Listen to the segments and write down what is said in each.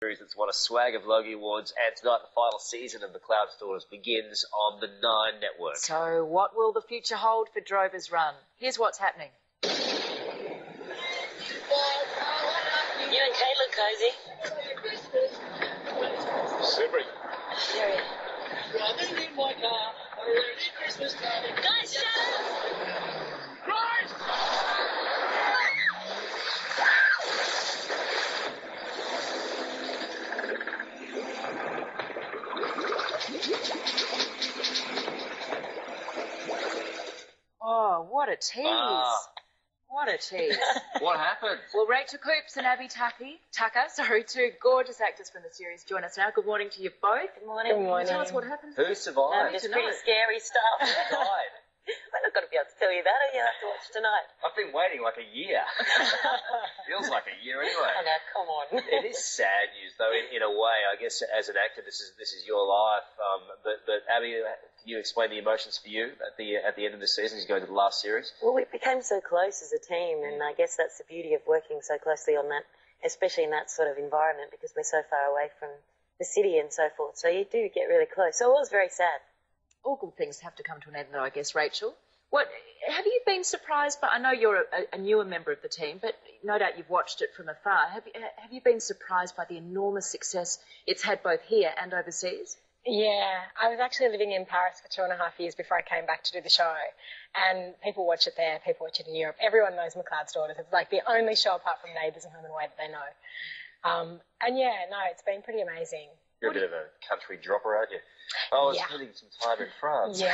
series that's won a swag of Logie Awards, and tonight the final season of The Clouds Daughters begins on the Nine Network. So what will the future hold for Drover's Run? Here's what's happening. You and Kate look cozy. Slippery. Very. Running in my car, already Christmas time. Guys, shut up! Christ! Oh, what a tease. What a tease. What happened? Well, Rachel Coops and Abby Tucker, two gorgeous actors from the series, join us now. Good morning to you both. Good morning. Can you tell us what happened? Who survived? It's pretty scary stuff. Who died? I'm not going to be able to tell you that. You'll have to watch tonight. I've been waiting like a year. Feels like a year anyway. Oh, no, come on. It is sad news, though. In a way, I guess as an actor, this is your life. But Abby, can you explain the emotions for you at the end of the season? As you go into the last series. Well, we became so close as a team, and I guess that's the beauty of working so closely on that, especially in that sort of environment, because we're so far away from the city and so forth. So you do get really close. So it was very sad. All good things have to come to an end, though, I guess, Rachel. What have you been surprised by? I know you're a newer member of the team, but no doubt you've watched it from afar. Have you been surprised by the enormous success it's had both here and overseas? Yeah, I was actually living in Paris for 2.5 years before I came back to do the show, and people watch it there, people watch it in Europe. Everyone knows McLeod's Daughters. It's like the only show apart from Neighbours and Home and Away that they know. And yeah, no, it's been pretty amazing. You're a bit of a country dropper, aren't you? I was spending some time in France. Yeah.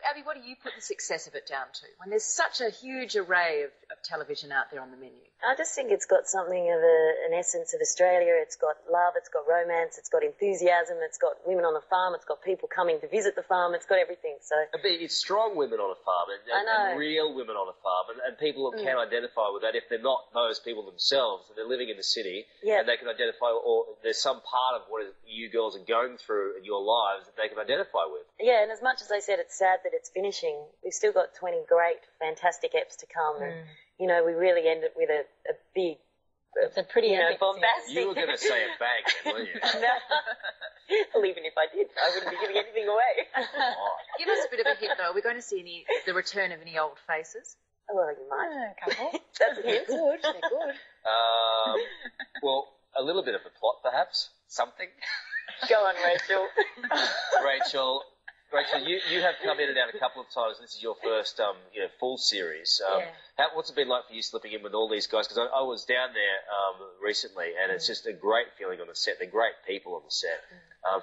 Abby, what do you put the success of it down to when there's such a huge array of television out there on the menu? I just think it's got something of an essence of Australia. It's got love, it's got romance, it's got enthusiasm, it's got women on a farm, it's got people coming to visit the farm, it's got everything. So It's strong women on a farm and real women on a farm, and people can identify with that if they're not those people themselves and they're living in the city, and they can identify, or there's some part of what you girls are going through in your lives that they can identify with. Yeah, and as much as I said it's sad that it's finishing, we've still got 20 great, fantastic eps to come. And, you know, we really end it with a big, It's a pretty epic bombastic. You were going to say a bang then, weren't you? No. Well, even if I did, I wouldn't be giving anything away. Give us a bit of a hint, though. Are we going to see the return of any old faces? Well, you might. A couple. That's a hint. Good. They're good. Well, a little bit of a plot, perhaps. Something. Go on, Rachel. Rachel, you have come in and out a couple of times. This is your first, full series. What's it been like for you slipping in with all these guys? Because I was down there recently, and it's just a great feeling on the set. They're great people on the set.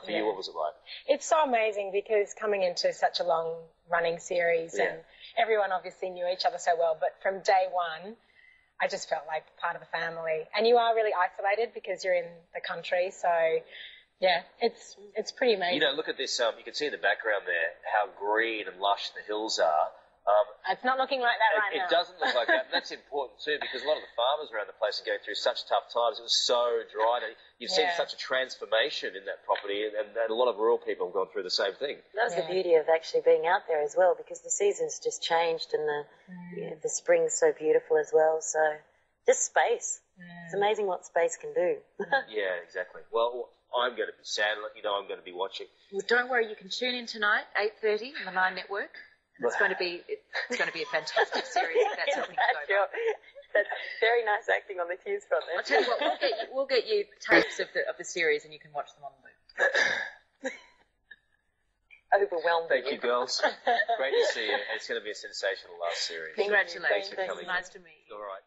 For you, what was it like? It's so amazing because coming into such a long-running series and everyone obviously knew each other so well, but from day one, I just felt like part of the family. And you are really isolated because you're in the country, so yeah, it's pretty amazing. You know, look at this. You can see in the background there how green and lush the hills are. It's not looking like that right now. It doesn't look like that. That's important too, because a lot of the farmers around the place are going through such tough times. It was so dry. You've seen such a transformation in that property, and a lot of rural people have gone through the same thing. That was the beauty of actually being out there as well, because the season's just changed and the spring's so beautiful as well. So just space. It's amazing what space can do. Yeah, exactly. Well, I'm going to be sad. I'm going to be watching. Well, don't worry. You can tune in tonight, 8:30 on the Nine Network. It's going to be a fantastic series if that's something to go by. That's very nice acting on the cues front there. I'll tell you what, we'll get you tapes of the series and you can watch them on the booth. Overwhelmed. Thank you, girls. Great to see you. It's going to be a sensational last series. Congratulations. Thanks for coming. Nice to meet you. All right.